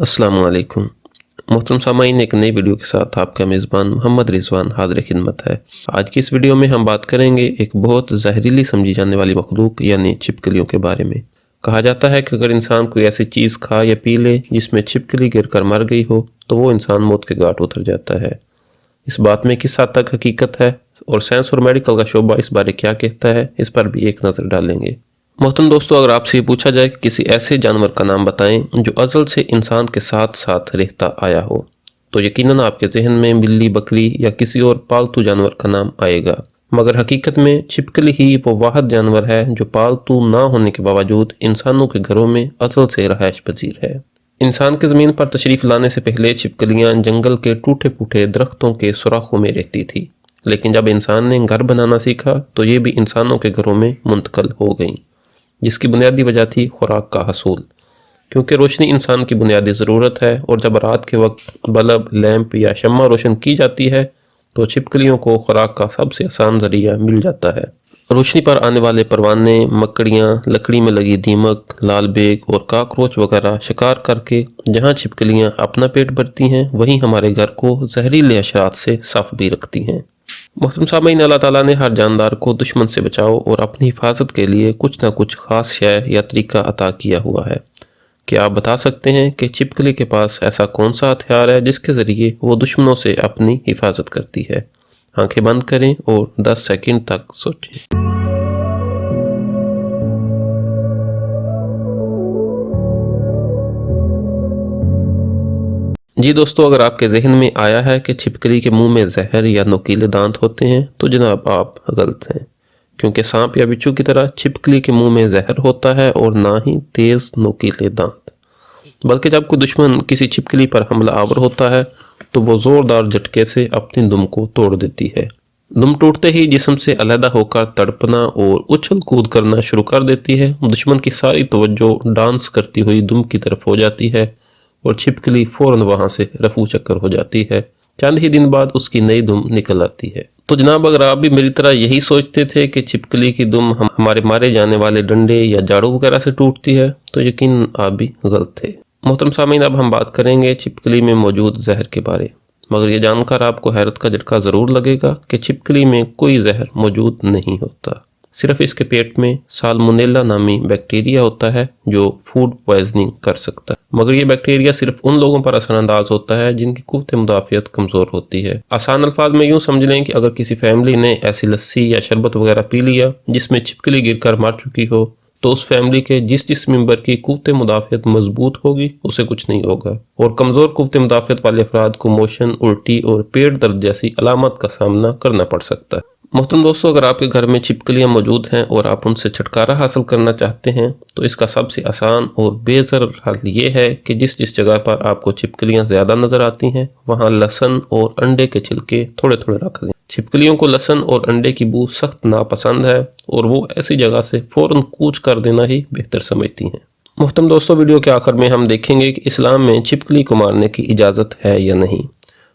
अस्सलाम वालेकुम मोहतरम सामाईन, एक नई वीडियो के साथ आपका मेज़बान मोहम्मद रिजवान हाज़िर खिदमत है। आज की इस वीडियो में हम बात करेंगे एक बहुत जहरीली समझी जाने वाली मखलूक यानी छिपकलियों के बारे में। कहा जाता है कि अगर इंसान कोई ऐसी चीज़ खा या पी ले जिसमें छिपकली गिर कर मर गई हो तो वो इंसान मौत के घाट उतर जाता है। इस बात में किस हद तक हकीकत है और साइंस और मेडिकल का शोबा इस बारे क्या कहता है, इस पर भी एक नज़र डालेंगे। मोहतरम दोस्तों, अगर आपसे ये पूछा जाए कि किसी ऐसे जानवर का नाम बताएं जो अज़ल से इंसान के साथ साथ रहता आया हो, तो यकीनन आपके जहन में बिल्ली, बकरी या किसी और पालतू जानवर का नाम आएगा। मगर हकीकत में छिपकली ही वो वाहिद जानवर है जो पालतू ना होने के बावजूद इंसानों के घरों में अज़ल से रहायश पजीर है। इंसान की ज़मीन पर तशरीफ़ लाने से पहले छिपकलियाँ जंगल के टूटे फूटे दरख्तों के सुराखों में रहती थी, लेकिन जब इंसान ने घर बनाना सीखा तो ये भी इंसानों के घरों में मुंतकिल हो गईं, जिसकी बुनियादी वजह थी खुराक का हसूल। क्योंकि रोशनी इंसान की बुनियादी ज़रूरत है और जब रात के वक्त बल्ब, लैंप या शम्मा रोशन की जाती है तो छिपकलियों को खुराक का सबसे आसान ज़रिया मिल जाता है। रोशनी पर आने वाले परवाने, मकड़ियाँ, लकड़ी में लगी दीमक, लाल बेग और काकरोच वगैरह शिकार करके जहाँ छिपकलियाँ अपना पेट भरती हैं, वहीं हमारे घर को जहरीले अशरात से साफ भी रखती हैं। मोहतरम सामीन, अल्लाह ताला ने हर जानदार को दुश्मन से बचाव और अपनी हिफाजत के लिए कुछ न कुछ खास शय या तरीका अता किया हुआ है। क्या आप बता सकते हैं कि छिपकली के पास ऐसा कौन सा हथियार है जिसके ज़रिए वो दुश्मनों से अपनी हिफाजत करती है? आंखें बंद करें और 10 सेकंड तक सोचें। जी दोस्तों, अगर आपके जहन में आया है कि छिपकली के मुंह में जहर या नुकीले दांत होते हैं तो जनाब आप गलत हैं, क्योंकि सांप या बिच्छू की तरह छिपकली के मुंह में जहर होता है और ना ही तेज नुकीले दांत। बल्कि जब कोई दुश्मन किसी छिपकली पर हमला आवर होता है तो वो जोरदार झटके से अपनी दुम को तोड़ देती है। दुम टूटते ही जिस्म से अलहदा होकर तड़पना और उछल कूद करना शुरू कर देती है। दुश्मन की सारी तवज्जो डांस करती हुई दुम की तरफ हो जाती है और छिपकली फौरन वहां से रफू चक्कर हो जाती है। चंद ही दिन बाद उसकी नई दुम निकल आती है। तो जनाब, अगर आप भी मेरी तरह यही सोचते थे कि छिपकली की दुम हमारे मारे जाने वाले डंडे या झाड़ू वगैरह से टूटती है, तो यकीन आप भी गलत थे। मोहतरम सामीन, अब हम बात करेंगे छिपकली में मौजूद जहर के बारे। मगर ये जानकर आपको हैरत का झटका ज़रूर लगेगा कि छिपकली में कोई जहर मौजूद नहीं होता। सिर्फ इसके पेट में साल्मोनेला नामी बैक्टीरिया होता है जो फूड पॉइजनिंग कर सकता है। मगर ये बैक्टीरिया सिर्फ उन लोगों पर असरअंदाज होता है जिनकी कुव्वत मुदाफ़ियत कमज़ोर होती है। आसान अल्फाज में यूँ समझ लें कि अगर किसी फैमिली ने ऐसी लस्सी या शरबत वगैरह पी लिया जिसमें छिपकली गिर कर मर चुकी हो, तो उस फैमिली के जिस मेंबर की कुव्वत मुदाफ़ियत मजबूत होगी उसे कुछ नहीं होगा, और कमज़ोर कुव्वत मुदाफ़ियत वाले अफराद को मोशन, उल्टी और पेट दर्द जैसी अलामत का सामना करना पड़ सकता है। मोहतरम दोस्तों, अगर आपके घर में छिपकलियाँ मौजूद हैं और आप उनसे छुटकारा हासिल करना चाहते हैं तो इसका सबसे आसान और बेज़र हल ये है कि जिस जगह पर आपको छिपकलियाँ ज़्यादा नज़र आती हैं वहाँ लहसुन और अंडे के छिलके थोड़े थोड़े रख लें। छिपकलियों को लहसुन और अंडे की बू सख्त नापसंद है और वो ऐसी जगह से फ़ौरन कूच कर देना ही बेहतर समझती हैं। मोहतरम दोस्तों, वीडियो के आखिर में हम देखेंगे कि इस्लाम में छिपकली को मारने की इजाज़त है या नहीं।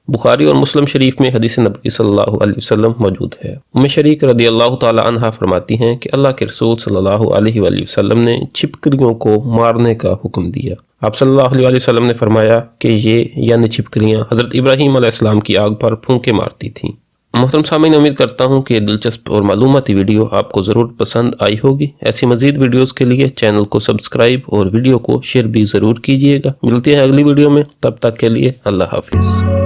बुखारी और मुस्लिम शरीफ में हदीस नबी सल्लल्लाहु अलैहि वसल्लम मौजूद है। उम्मे शरीक रदी अल्लाह ताला अन्हा फरमाती हैं कि अल्लाह के रसूल सल्लल्लाहु अलैहि वसल्लम ने छिपकलियों को मारने का हुक्म दिया। आप सल्लल्लाहु अलैहि वसल्लम ने फरमाया कि ये यानी छिपकलियाँ हज़रत इब्राहीम अलैहिस्सलाम की आग पर फूंके मारती थीं। मोहतरम सामीन, उम्मीद करता हूँ कि ये दिलचस्प और मालूमाती वीडियो आपको ज़रूर पसंद आई होगी। ऐसी मज़ीद वीडियोज़ के लिए चैनल को सब्सक्राइब और वीडियो को शेयर भी ज़रूर कीजिएगा। मिलते हैं अगली वीडियो में, तब तक के लिए अल्लाह हाफिज़।